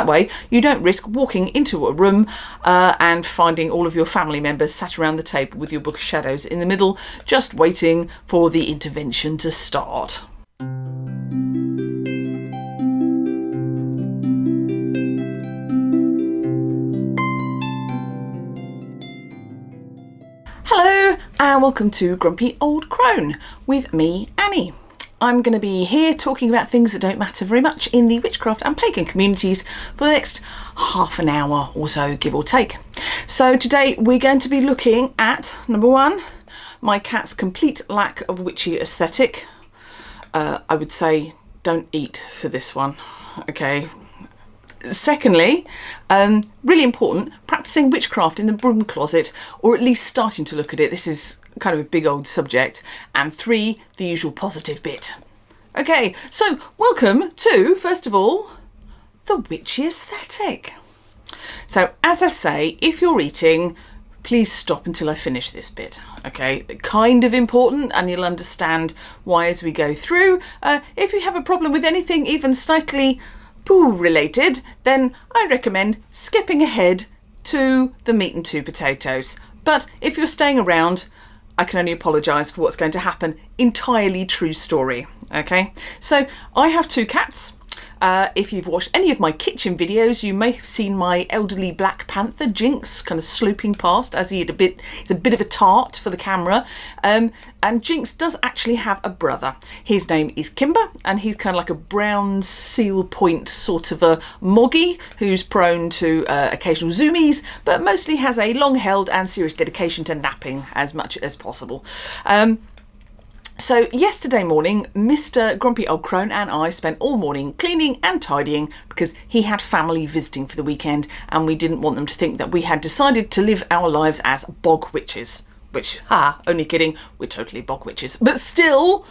way you don't risk walking into a room and finding all of your family members sat around the table with your Book of Shadows in the middle, just waiting for the intervention to start. Hello and welcome to Grumpy Old Crone with me, Annie. I'm going to be here talking about things that don't matter very much in the witchcraft and pagan communities for the next half an hour or so, give or take. So today we're going to be looking at, number one, my cat's complete lack of witchy aesthetic. I would say don't eat for this one, okay? Secondly, really important, practicing witchcraft in the broom closet, or at least starting to look at it. This is kind of a big old subject. And three, the usual positive bit. Okay, so welcome to, first of all, the witchy aesthetic. So as I say, if you're eating, please stop until I finish this bit, okay? Kind of important, and you'll understand why as we go through. If you have a problem with anything even slightly poo related, then I recommend skipping ahead to the meat and two potatoes. But if you're staying around, I can only apologise for what's going to happen. Entirely true story, okay? So I have two cats. If you've watched any of my kitchen videos, you may have seen my elderly black panther Jinx kind of sloping past as he's a bit of a tart for the camera. And Jinx does actually have a brother. His name is Kimber, and he's kind of like a brown seal point sort of a moggy who's prone to occasional zoomies, but mostly has a long held and serious dedication to napping as much as possible. So yesterday morning, Mr. Grumpy Old Crone and I spent all morning cleaning and tidying because he had family visiting for the weekend and we didn't want them to think that we had decided to live our lives as bog witches. Which, only kidding, we're totally bog witches. But still,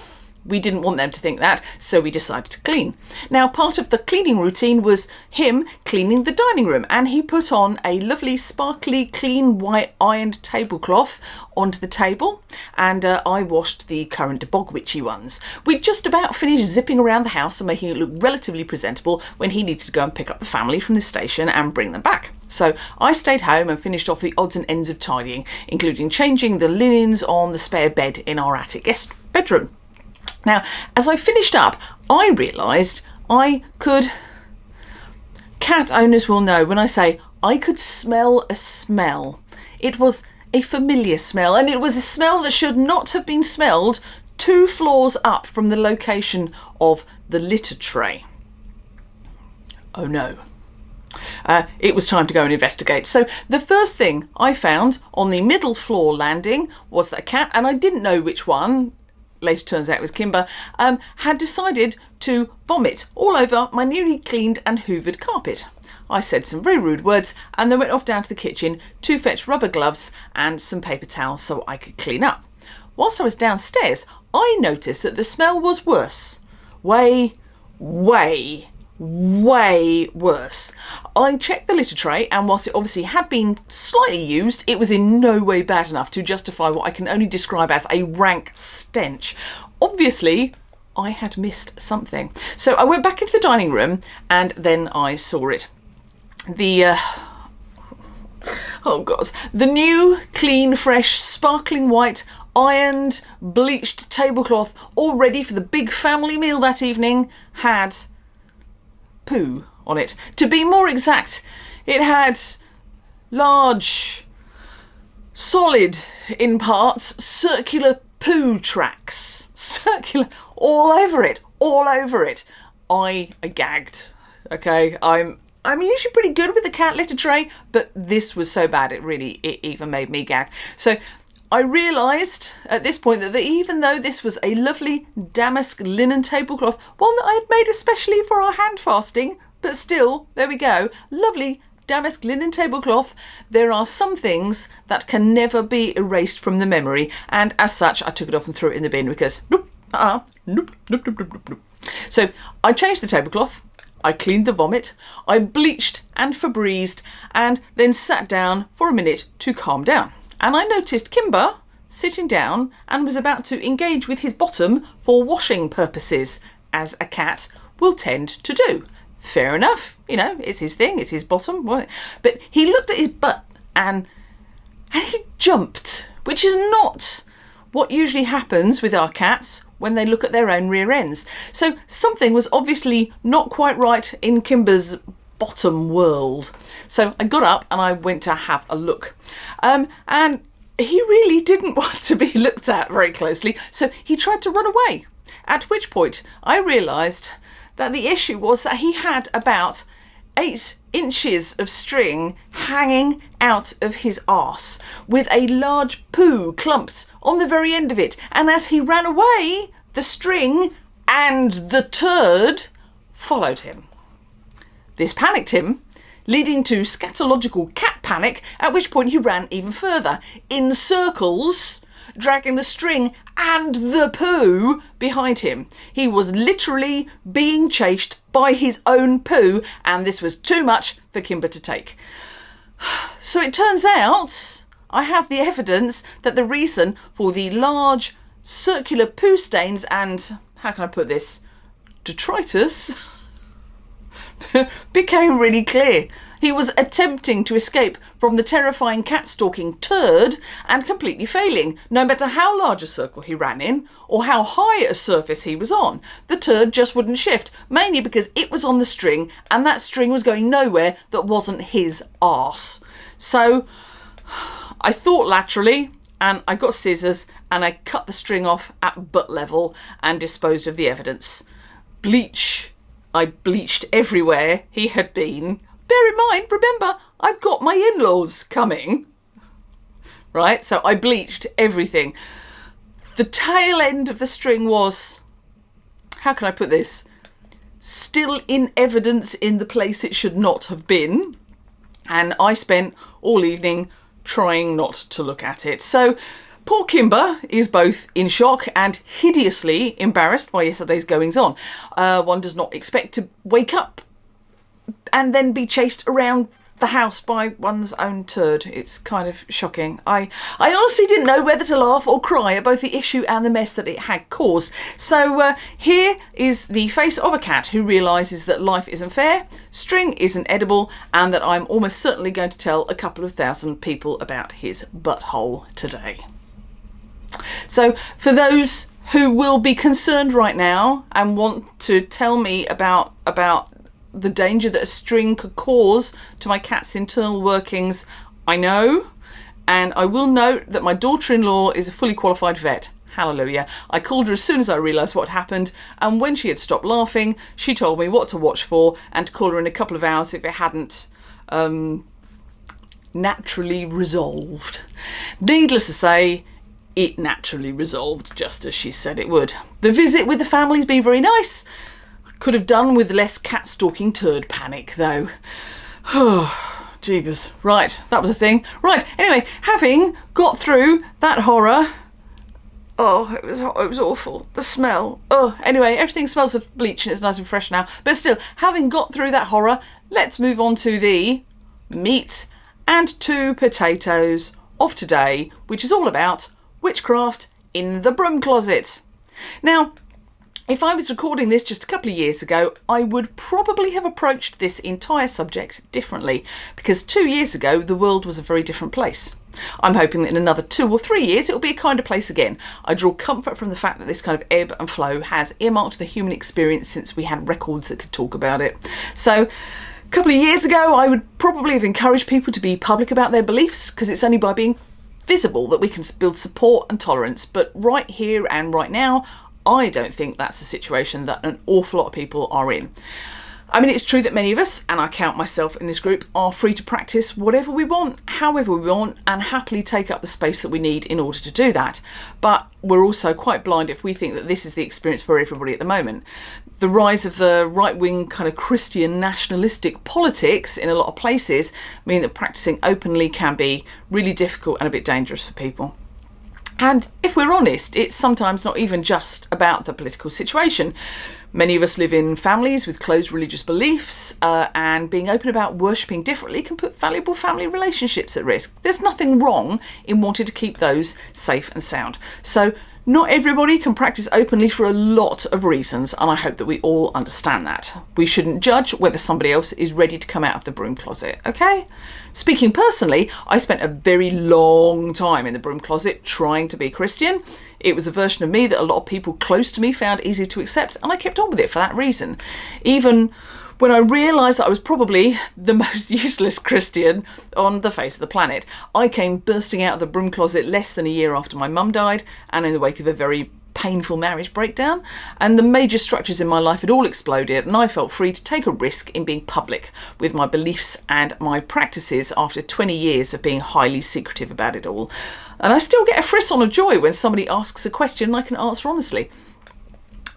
we didn't want them to think that, so we decided to clean. Now, part of the cleaning routine was him cleaning the dining room, and he put on a lovely, sparkly, clean, white ironed tablecloth onto the table, and I washed the current bog witchy ones. We'd just about finished zipping around the house and making it look relatively presentable when he needed to go and pick up the family from the station and bring them back. So I stayed home and finished off the odds and ends of tidying, including changing the linens on the spare bed in our attic guest bedroom. Now, as I finished up, I realised I could... Cat owners will know when I say I could smell a smell. It was a familiar smell, and it was a smell that should not have been smelled 2 floors up from the location of the litter tray. Oh no. It was time to go and investigate. So the first thing I found on the middle floor landing was that a cat, and I didn't know which one, later turns out it was Kimber, had decided to vomit all over my newly cleaned and hoovered carpet. I said some very rude words and then went off down to the kitchen to fetch rubber gloves and some paper towels so I could clean up. Whilst I was downstairs, I noticed that the smell was worse. Way worse. I checked the litter tray, and whilst it obviously had been slightly used, it was in no way bad enough to justify what I can only describe as a rank stench. Obviously, I had missed something. So I went back into the dining room and then I saw it. The new, clean, fresh, sparkling white, ironed, bleached tablecloth, all ready for the big family meal that evening, had poo on it. To be more exact, it had large, solid in parts, circular poo tracks. Circular, all over it. I gagged. Okay, I'm usually pretty good with the cat litter tray, but this was so bad it even made me gag. So I realised at this point that even though this was a lovely damask linen tablecloth, one that I had made especially for our hand fasting, but still, there we go, lovely damask linen tablecloth, there are some things that can never be erased from the memory, and as such I took it off and threw it in the bin because nope. So I changed the tablecloth, I cleaned the vomit, I bleached and Febrezed, and then sat down for a minute to calm down. And I noticed Kimber sitting down and was about to engage with his bottom for washing purposes, as a cat will tend to do. fair enough. You know, it's his thing, it's his bottom. But he looked at his butt and he jumped, which is not what usually happens with our cats when they look at their own rear ends. So something was obviously not quite right in Kimber's bottom world. So I got up and I went to have a look. And he really didn't want to be looked at very closely, so he tried to run away. At which point I realised that the issue was that he had about 8 inches of string hanging out of his arse with a large poo clumped on the very end of it. And as he ran away, the string and the turd followed him. This panicked him, leading to scatological cat panic, at which point he ran even further, in circles, dragging the string and the poo behind him. He was literally being chased by his own poo, and this was too much for Kimber to take. So it turns out I have the evidence that the reason for the large circular poo stains and, how can I put this, detritus became really clear. He was attempting to escape from the terrifying cat-stalking turd and completely failing. No matter how large a circle he ran in or how high a surface he was on, the turd just wouldn't shift, mainly because it was on the string and that string was going nowhere that wasn't his arse. So I thought laterally and I got scissors and I cut the string off at butt level and disposed of the evidence. Bleach. I bleached everywhere he had been. Bear in mind, remember, I've got my in-laws coming. Right, so I bleached everything. The tail end of the string was, how can I put this, still in evidence in the place it should not have been. And I spent all evening trying not to look at it. So poor Kimber is both in shock and hideously embarrassed by yesterday's goings-on. One does not expect to wake up and then be chased around the house by one's own turd. It's kind of shocking. I honestly didn't know whether to laugh or cry at both the issue and the mess that it had caused. So here is the face of a cat who realises that life isn't fair, string isn't edible, and that I'm almost certainly going to tell a couple of thousand people about his butthole today. So for those who will be concerned right now and want to tell me about the danger that a string could cause to my cat's internal workings, I know, and I will note that my daughter-in-law is a fully qualified vet. Hallelujah. I called her as soon as I realised what happened, and when she had stopped laughing, she told me what to watch for and to call her in a couple of hours if it hadn't naturally resolved. Needless to say, it naturally resolved just as she said it would. The visit with the family's been very nice. Could have done with less cat-stalking turd panic, though. Oh, jeebus. Right, that was a thing. Right, anyway, having got through that horror... Oh, it was awful. The smell. Oh, anyway, everything smells of bleach and it's nice and fresh now. But still, having got through that horror, let's move on to the meat and 2 potatoes of today, which is all about witchcraft in the broom closet. Now, if I was recording this just a couple of years ago, I would probably have approached this entire subject differently, because 2 years ago the world was a very different place. I'm hoping that in another 2 or 3 years it will be a kinder place again. I draw comfort from the fact that this kind of ebb and flow has earmarked the human experience since we had records that could talk about it. So a couple of years ago I would probably have encouraged people to be public about their beliefs, because it's only by being visible that we can build support and tolerance. But right here and right now, I don't think that's a situation that an awful lot of people are in. I mean, it's true that many of us, and I count myself in this group, are free to practice whatever we want, however we want, and happily take up the space that we need in order to do that. But we're also quite blind if we think that this is the experience for everybody at the moment. The rise of the right-wing kind of Christian nationalistic politics in a lot of places mean that practicing openly can be really difficult and a bit dangerous for people. And if we're honest, it's sometimes not even just about the political situation. Many of us live in families with closed religious beliefs, and being open about worshipping differently can put valuable family relationships at risk. There's nothing wrong in wanting to keep those safe and sound. So Not everybody can practice openly for a lot of reasons, and I hope that we all understand that. We shouldn't judge whether somebody else is ready to come out of the broom closet, okay? Speaking personally, I spent a very long time in the broom closet trying to be Christian. It was a version of me that a lot of people close to me found easy to accept, and I kept on with it for that reason. Even when I realised that I was probably the most useless Christian on the face of the planet. I came bursting out of the broom closet less than a year after my mum died, and in the wake of a very painful marriage breakdown, and the major structures in my life had all exploded, and I felt free to take a risk in being public with my beliefs and my practices after 20 years of being highly secretive about it all. And I still get a frisson of joy when somebody asks a question I can answer honestly.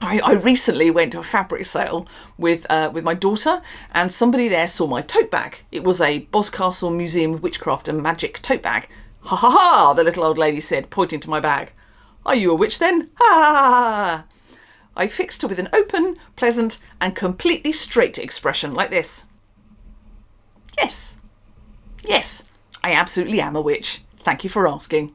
I recently went to a fabric sale with my daughter, and somebody there saw my tote bag. It was a Boscastle Museum of Witchcraft and Magic tote bag. "Ha ha ha," the little old lady said, pointing to my bag. "Are you a witch then? Ha ha ha." I fixed her with an open, pleasant and completely straight expression like this. Yes, I absolutely am a witch. Thank you for asking.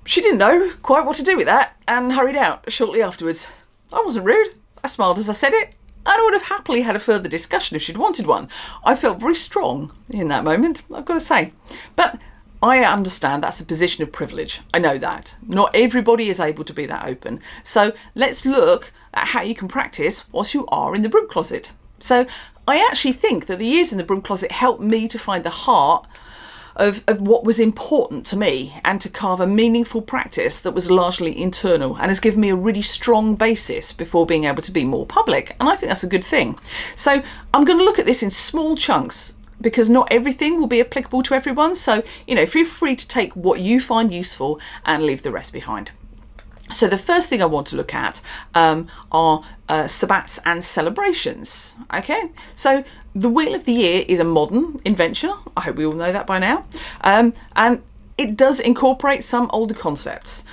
She didn't know quite what to do with that and hurried out shortly afterwards. I wasn't rude. I smiled as I said it, and I would have happily had a further discussion if she'd wanted one. I felt very strong in that moment, I've got to say. But I understand that's a position of privilege. I know that. Not everybody is able to be that open. So let's look at how you can practice whilst you are in the broom closet. So I actually think that the years in the broom closet helped me to find the heart of what was important to me and to carve a meaningful practice that was largely internal and has given me a really strong basis before being able to be more public. And I think that's a good thing. So I'm going to look at this in small chunks because not everything will be applicable to everyone. So, feel free to take what you find useful and leave the rest behind. So the first thing I want to look at are sabbats and celebrations. Okay, so the Wheel of the Year is a modern invention. I hope we all know that by now. And it does incorporate some older concepts.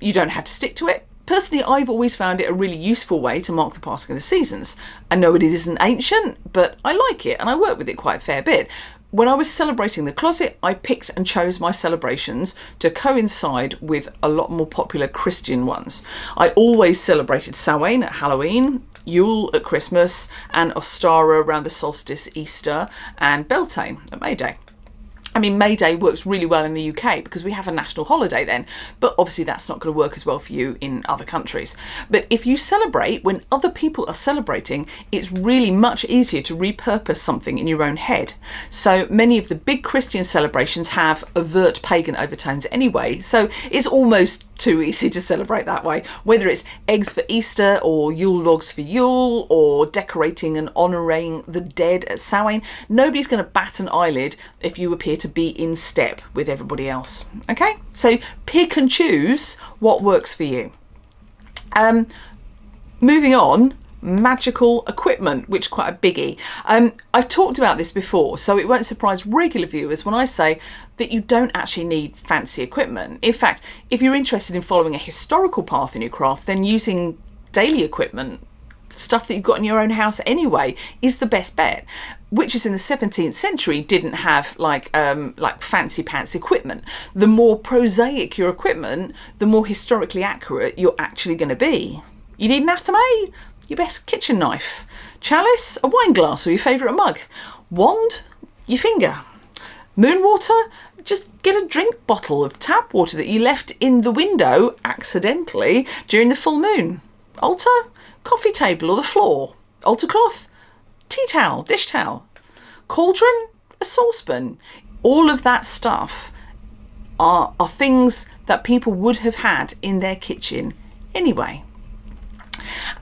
You don't have to stick to it. Personally, I've always found it a really useful way to mark the passing of the seasons. I know it isn't ancient, but I like it and I work with it quite a fair bit. When I was celebrating the closet, I picked and chose my celebrations to coincide with a lot more popular Christian ones. I always celebrated Samhain at Halloween, Yule at Christmas, and Ostara around the solstice, Easter, and Beltane at May Day. I mean, May Day works really well in the UK because we have a national holiday then, but obviously that's not going to work as well for you in other countries. But if you celebrate when other people are celebrating, it's really much easier to repurpose something in your own head. So many of the big Christian celebrations have overt pagan overtones anyway, so it's almost too easy to celebrate that way. Whether it's eggs for Easter or Yule logs for Yule or decorating and honouring the dead at Samhain, nobody's going to bat an eyelid if you appear to be in step with everybody else. Okay, so pick and choose what works for you. Moving on, magical equipment, which is quite a biggie. I've talked about this before, so it won't surprise regular viewers when I say that you don't actually need fancy equipment. In fact, if you're interested in following a historical path in your craft, then using daily equipment, stuff that you've got in your own house anyway, is the best bet. Witches in the 17th century didn't have like fancy pants equipment. The more prosaic your equipment, the more historically accurate you're actually going to be. You need an athame, your best kitchen knife, chalice, a wine glass or your favourite mug, wand, your finger, moon water, just get a drink bottle of tap water that you left in the window accidentally during the full moon, altar, coffee table or the floor, altar cloth, tea towel, dish towel, cauldron, a saucepan. All of that stuff are things that people would have had in their kitchen anyway.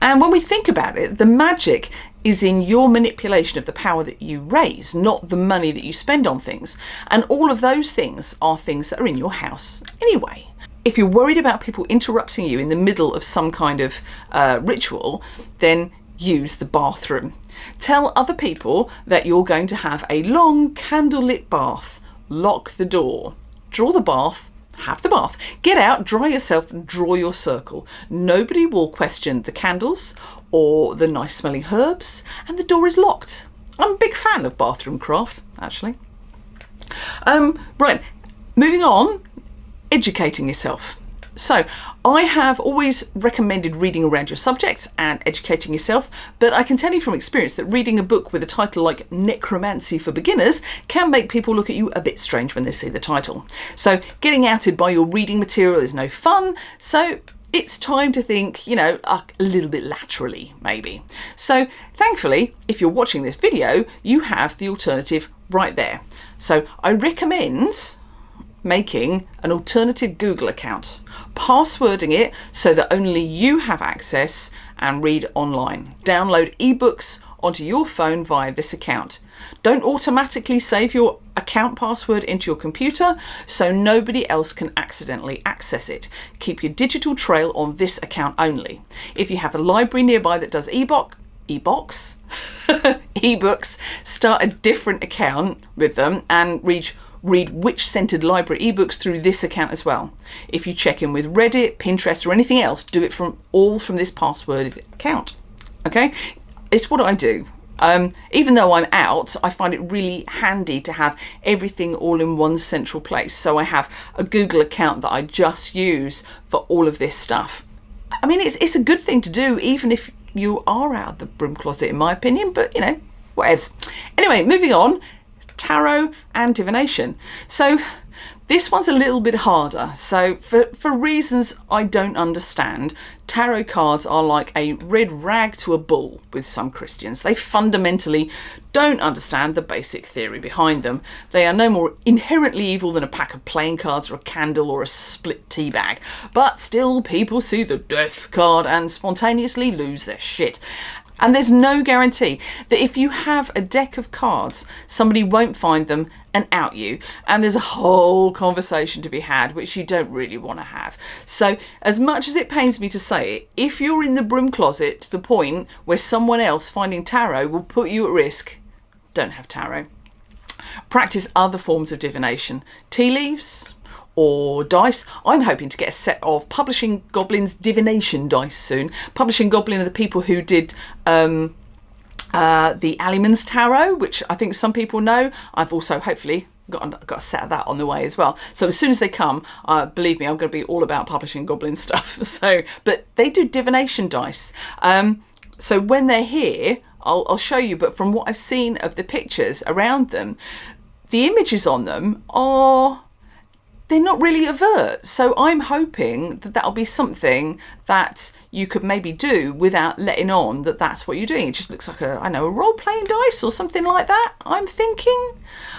And when we think about it, the magic is in your manipulation of the power that you raise, not the money that you spend on things. And all of those things are things that are in your house anyway. If you're worried about people interrupting you in the middle of some kind of ritual, then use the bathroom. Tell other people that you're going to have a long candlelit bath. Lock the door. Draw the bath. Have the bath. Get out, dry yourself and draw your circle. Nobody will question the candles or the nice smelling herbs, and the door is locked. I'm a big fan of bathroom craft, actually. Right, moving on, educating yourself. So I have always recommended reading around your subjects and educating yourself, but I can tell you from experience that reading a book with a title like Necromancy for Beginners can make people look at you a bit strange when they see the title. So getting outed by your reading material is no fun, so it's time to think, you know, a little bit laterally, maybe. So thankfully, if you're watching this video, you have the alternative right there. So I recommend making an alternative Google account, passwording it so that only you have access, and read online. Download ebooks onto your phone via this account. Don't automatically save your account password into your computer so nobody else can accidentally access it. Keep your digital trail on this account only. If you have a library nearby that does ebooks, start a different account with them and read witch-centered library ebooks through this account as well. If you check in with Reddit, Pinterest or anything else, do it from this passworded account. Okay? It's what I do. Even though I'm out, I find it really handy to have everything all in one central place. So I have a Google account that I just use for all of this stuff. I mean, it's a good thing to do, even if you are out of the broom closet, in my opinion, but you know, whatevs. Anyway, moving on. Tarot and divination. So this one's a little bit harder. So for reasons I don't understand, tarot cards are like a red rag to a bull with some Christians. They fundamentally don't understand the basic theory behind them. They are no more inherently evil than a pack of playing cards or a candle or a split tea bag. But still, people see the death card and spontaneously lose their shit. And there's no guarantee that if you have a deck of cards, somebody won't find them and out you. And there's a whole conversation to be had, which you don't really want to have. So as much as it pains me to say it, if you're in the broom closet to the point where someone else finding tarot will put you at risk, don't have tarot. Practice other forms of divination. Tea leaves or dice. I'm hoping to get a set of Publishing Goblin's divination dice soon. Publishing Goblin are the people who did the Alleyman's Tarot, which I think some people know. I've also hopefully got a set of that on the way as well. So as soon as they come, believe me, I'm going to be all about Publishing Goblin stuff. So, but they do divination dice. So when they're here, I'll show you, but from what I've seen of the pictures around them, the images on them they're not really overt. So I'm hoping that that'll be something that you could maybe do without letting on that that's what you're doing. It just looks like a role-playing dice or something like that, I'm thinking.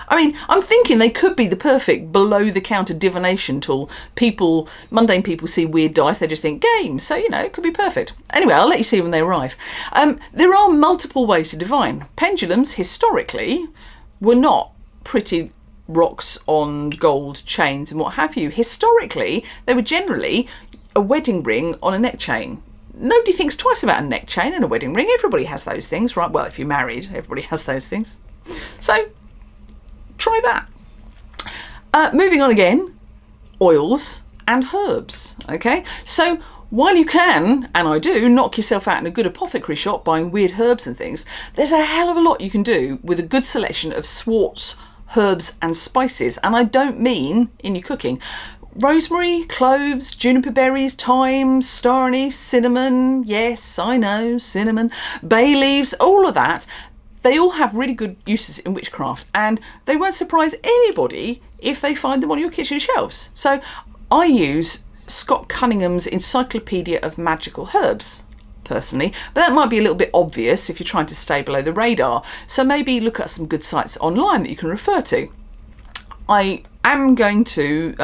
I'm thinking they could be the perfect below-the-counter divination tool. Mundane people see weird dice, they just think game. So, you know, it could be perfect. Anyway, I'll let you see when they arrive. There are multiple ways to divine. Pendulums, historically, were not pretty rocks on gold chains and what have you. Historically, they were generally a wedding ring on a neck chain. Nobody thinks twice about a neck chain and a wedding ring. Everybody has those things, right? Well, if you're married, everybody has those things. So try that. Moving on again, oils and herbs. Okay, so while you can, and I do, knock yourself out in a good apothecary shop buying weird herbs and things, there's a hell of a lot you can do with a good selection of swords, herbs and spices, and I don't mean in your cooking. Rosemary, cloves, juniper berries, thyme, star anise, cinnamon, yes, I know, cinnamon, bay leaves, all of that. They all have really good uses in witchcraft, and they won't surprise anybody if they find them on your kitchen shelves. So I use Scott Cunningham's Encyclopedia of Magical Herbs, personally, but that might be a little bit obvious if you're trying to stay below the radar. So maybe look at some good sites online that you can refer to. I am going to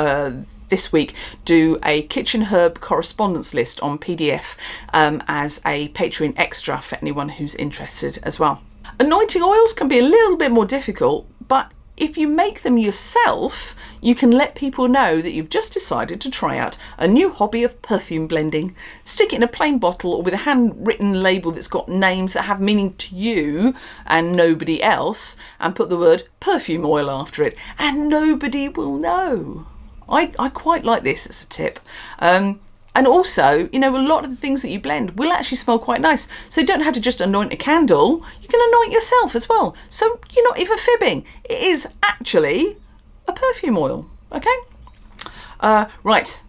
this week do a kitchen herb correspondence list on PDF as a Patreon extra for anyone who's interested as well. Anointing oils can be a little bit more difficult, but if you make them yourself, you can let people know that you've just decided to try out a new hobby of perfume blending. Stick it in a plain bottle or with a handwritten label that's got names that have meaning to you and nobody else, and put the word perfume oil after it, and nobody will know. I quite like this as a tip. And also, you know, a lot of the things that you blend will actually smell quite nice. So you don't have to just anoint a candle, you can anoint yourself as well. So you're not even fibbing. It is actually a perfume oil, okay? Right,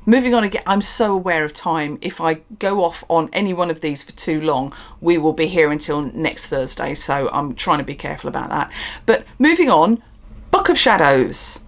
moving on again. I'm so aware of time. If I go off on any one of these for too long, we will be here until next Thursday. So I'm trying to be careful about that. But moving on, Book of Shadows.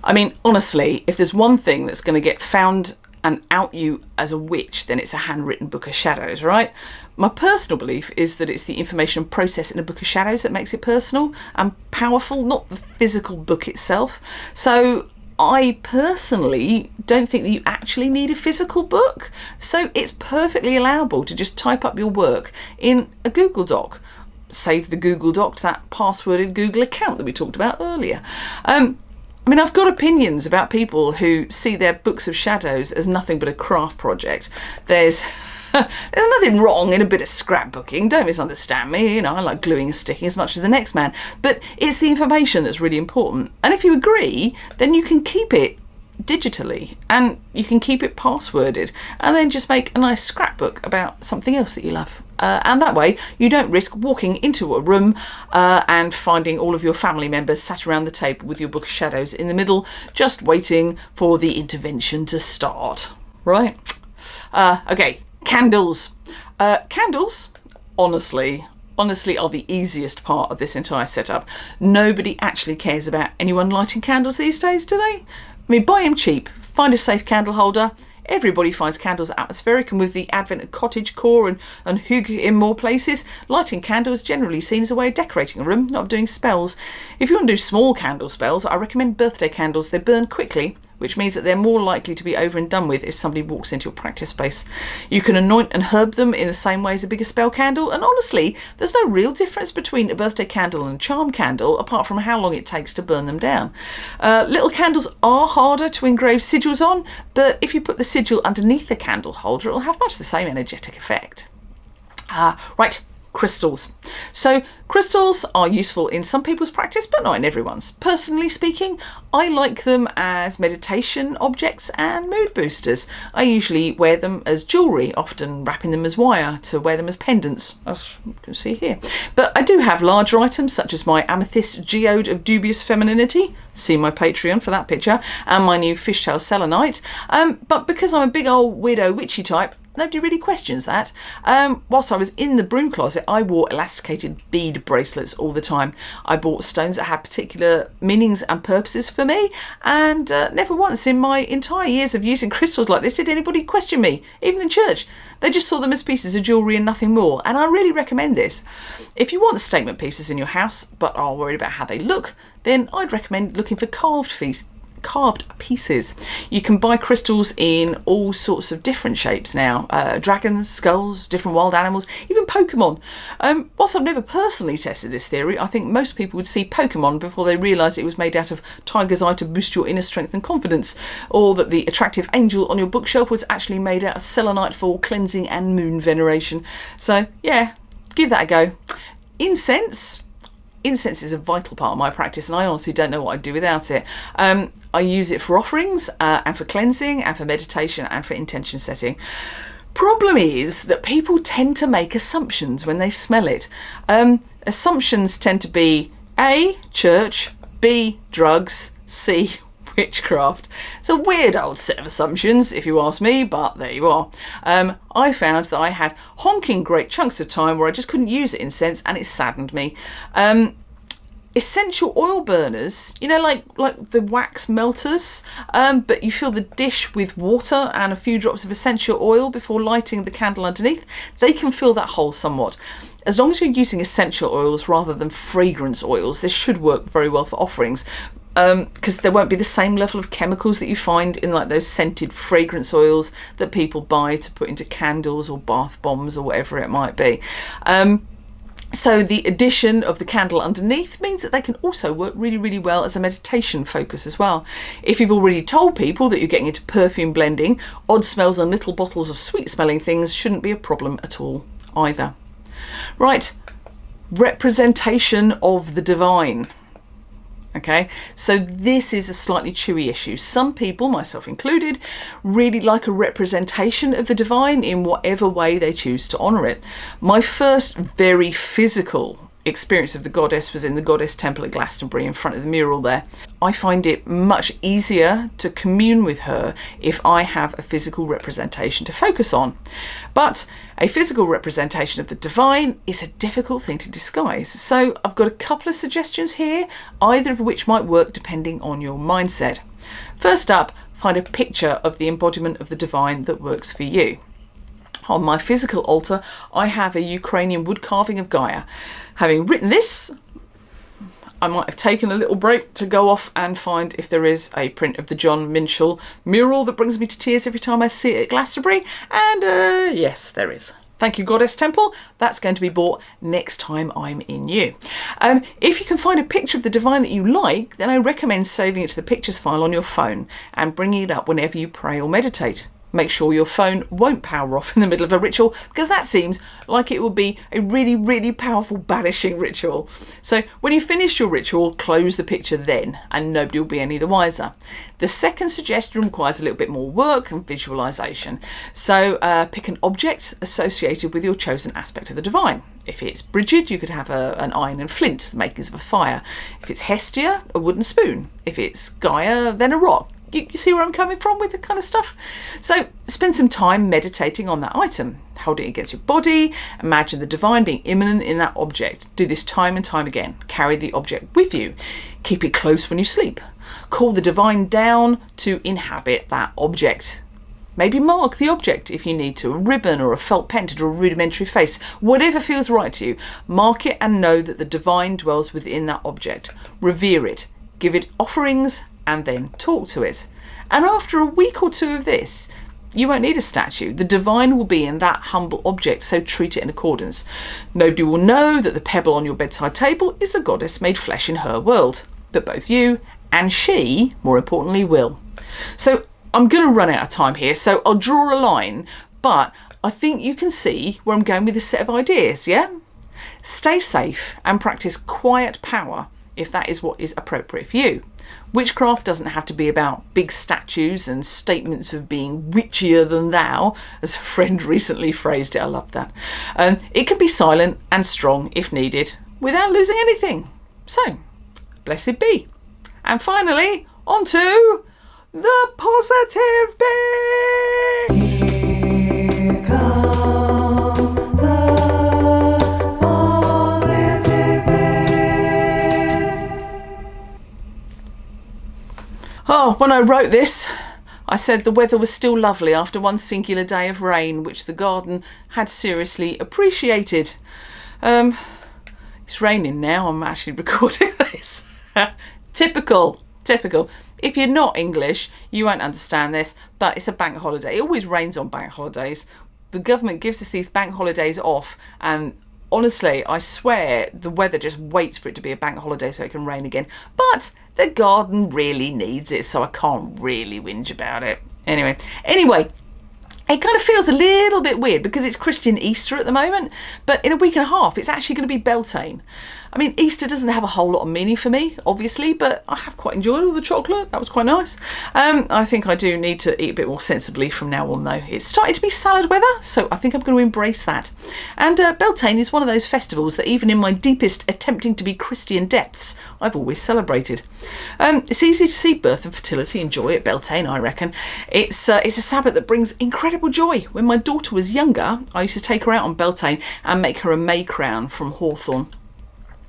I mean, honestly, if there's one thing that's going to get found and out you as a witch, then it's a handwritten Book of Shadows, right? My personal belief is that it's the information process in a Book of Shadows that makes it personal and powerful, not the physical book itself. So I personally don't think that you actually need a physical book. So it's perfectly allowable to just type up your work in a Google Doc. Save the Google Doc to that passworded Google account that we talked about earlier. I mean, I've got opinions about people who see their Books of Shadows as nothing but a craft project. There's nothing wrong in a bit of scrapbooking, don't misunderstand me. You know, I like gluing and sticking as much as the next man. But it's the information that's really important. And if you agree, then you can keep it digitally and you can keep it passworded and then just make a nice scrapbook about something else that you love. And that way you don't risk walking into a room and finding all of your family members sat around the table with your Book of Shadows in the middle, just waiting for the intervention to start. Right? Okay, candles. Candles, honestly are the easiest part of this entire setup. Nobody actually cares about anyone lighting candles these days, do they? I mean, buy them cheap, find a safe candle holder. Everybody finds candles atmospheric, and with the advent of cottagecore and hygge in more places, lighting candles is generally seen as a way of decorating a room, not of doing spells. If you want to do small candle spells, I recommend birthday candles. They burn quickly, which means that they're more likely to be over and done with if somebody walks into your practice space. You can anoint and herb them in the same way as a bigger spell candle, and honestly, there's no real difference between a birthday candle and a charm candle, apart from how long it takes to burn them down. Little candles are harder to engrave sigils on, but if you put the sigil underneath the candle holder, it'll have much the same energetic effect. Right. Crystals. So crystals are useful in some people's practice, but not in everyone's. Personally speaking, I like them as meditation objects and mood boosters. I usually wear them as jewellery, often wrapping them as wire to wear them as pendants, as you can see here. But I do have larger items such as my amethyst geode of dubious femininity, see my Patreon for that picture, and my new fishtail selenite. But because I'm a big old weirdo witchy type, nobody really questions that. Whilst I was in the broom closet, I wore elasticated bead bracelets all the time. I bought stones that had particular meanings and purposes for me, and never once in my entire years of using crystals like this did anybody question me, even in church. They just saw them as pieces of jewellery and nothing more, and I really recommend this. If you want statement pieces in your house but are worried about how they look, then I'd recommend looking for carved pieces. You can buy crystals in all sorts of different shapes now. Dragons, skulls, different wild animals, even Pokemon. Whilst I've never personally tested this theory, I think most people would see Pokemon before they realise it was made out of tiger's eye to boost your inner strength and confidence, or that the attractive angel on your bookshelf was actually made out of selenite for cleansing and moon veneration. So yeah, give that a go. Incense is a vital part of my practice, and I honestly don't know what I'd do without it. I use it for offerings and for cleansing and for meditation and for intention setting. Problem is that people tend to make assumptions when they smell it. Assumptions tend to be A, church, B, drugs, C, witchcraft. It's a weird old set of assumptions, if you ask me, but there you are. I found that I had honking great chunks of time where I just couldn't use incense, and it saddened me. Essential oil burners, you know, like the wax melters, but you fill the dish with water and a few drops of essential oil before lighting the candle underneath. They can fill that hole somewhat. As long as you're using essential oils rather than fragrance oils, this should work very well for offerings. Because there won't be the same level of chemicals that you find in like those scented fragrance oils that people buy to put into candles or bath bombs or whatever it might be. So the addition of the candle underneath means that they can also work really, really well as a meditation focus as well. If you've already told people that you're getting into perfume blending, odd smells and little bottles of sweet smelling things shouldn't be a problem at all either. Right, representation of the divine. Okay, so this is a slightly chewy issue. Some people, myself included, really like a representation of the divine in whatever way they choose to honour it. My first very physical experience of the goddess was in the Goddess Temple at Glastonbury in front of the mural there. I find it much easier to commune with her if I have a physical representation to focus on. But a physical representation of the divine is a difficult thing to disguise. So I've got a couple of suggestions here, either of which might work depending on your mindset. First up, find a picture of the embodiment of the divine that works for you. On my physical altar, I have a Ukrainian wood carving of Gaia. Having written this, I might have taken a little break to go off and find if there is a print of the John Minshall mural that brings me to tears every time I see it at Glastonbury. And yes, there is. Thank you, Goddess Temple. That's going to be bought next time I'm in you. If you can find a picture of the divine that you like, then I recommend saving it to the pictures file on your phone and bringing it up whenever you pray or meditate. Make sure your phone won't power off in the middle of a ritual, because that seems like it would be a really, really powerful banishing ritual. So when you finish your ritual, close the picture then, and nobody will be any the wiser. The second suggestion requires a little bit more work and visualization. So pick an object associated with your chosen aspect of the divine. If it's Bridget, you could have an iron and flint, the makings of a fire. If it's Hestia, a wooden spoon. If it's Gaia, then a rock. You see where I'm coming from with the kind of stuff? So spend some time meditating on that item. Hold it against your body. Imagine the divine being immanent in that object. Do this time and time again. Carry the object with you. Keep it close when you sleep. Call the divine down to inhabit that object. Maybe mark the object if you need to. A ribbon or a felt pen to draw a rudimentary face. Whatever feels right to you. Mark it and know that the divine dwells within that object. Revere it. Give it offerings and then talk to it. And after a week or two of this, you won't need a statue. The divine will be in that humble object, so treat it in accordance. Nobody will know that the pebble on your bedside table is the goddess made flesh in her world, but both you and she, more importantly, will. So I'm going to run out of time here, so I'll draw a line, but I think you can see where I'm going with this set of ideas, yeah? Stay safe and practice quiet power if that is what is appropriate for you. Witchcraft doesn't have to be about big statues and statements of being witchier than thou, as a friend recently phrased it. I love that. It can be silent and strong if needed, without losing anything. So, blessed be. And finally, on to the positive bit! Here comes the Oh, when I wrote this, I said the weather was still lovely after one singular day of rain, which the garden had seriously appreciated. It's raining now, I'm actually recording this. Typical. If you're not English, you won't understand this, but it's a bank holiday. It always rains on bank holidays. The government gives us these bank holidays off, and honestly, I swear the weather just waits for it to be a bank holiday so it can rain again. But the garden really needs it, so I can't really whinge about it. Anyway, it kind of feels a little bit weird because it's Christian Easter at the moment, but in a week and a half, it's actually going to be Beltane. I mean, Easter doesn't have a whole lot of meaning for me, obviously, but I have quite enjoyed all the chocolate. That was quite nice. I think I do need to eat a bit more sensibly from now on, though. It's starting to be salad weather, so I think I'm going to embrace that. And Beltane is one of those festivals that even in my deepest attempting to be Christian depths, I've always celebrated. It's easy to see birth and fertility and joy at Beltane, I reckon. It's a Sabbath that brings incredible joy. When my daughter was younger, I used to take her out on Beltane and make her a May crown from hawthorn.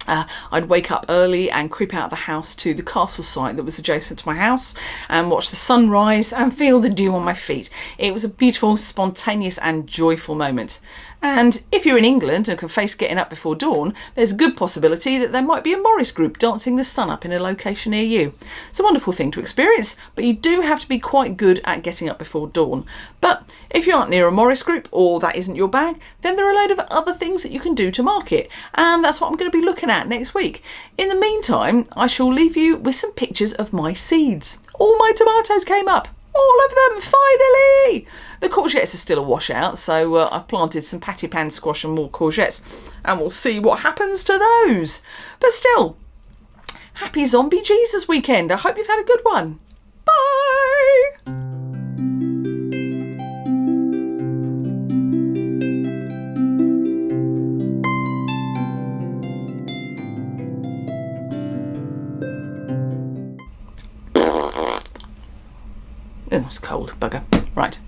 I'd wake up early and creep out of the house to the castle site that was adjacent to my house and watch the sunrise and feel the dew on my feet. It was a beautiful, spontaneous and joyful moment. And if you're in England and can face getting up before dawn, there's a good possibility that there might be a Morris group dancing the sun up in a location near you. It's a wonderful thing to experience, but you do have to be quite good at getting up before dawn. But if you aren't near a Morris group or that isn't your bag, then there are a load of other things that you can do to mark it. And that's what I'm going to be looking at next week. In the meantime, I shall leave you with some pictures of my seeds. All my tomatoes came up. All of them, finally! The courgettes are still a washout, so I've planted some pattypan squash and more courgettes, and we'll see what happens to those. But still, happy Zombie Jesus weekend. I hope you've had a good one. Bye! Oh, it's cold, bugger. Right,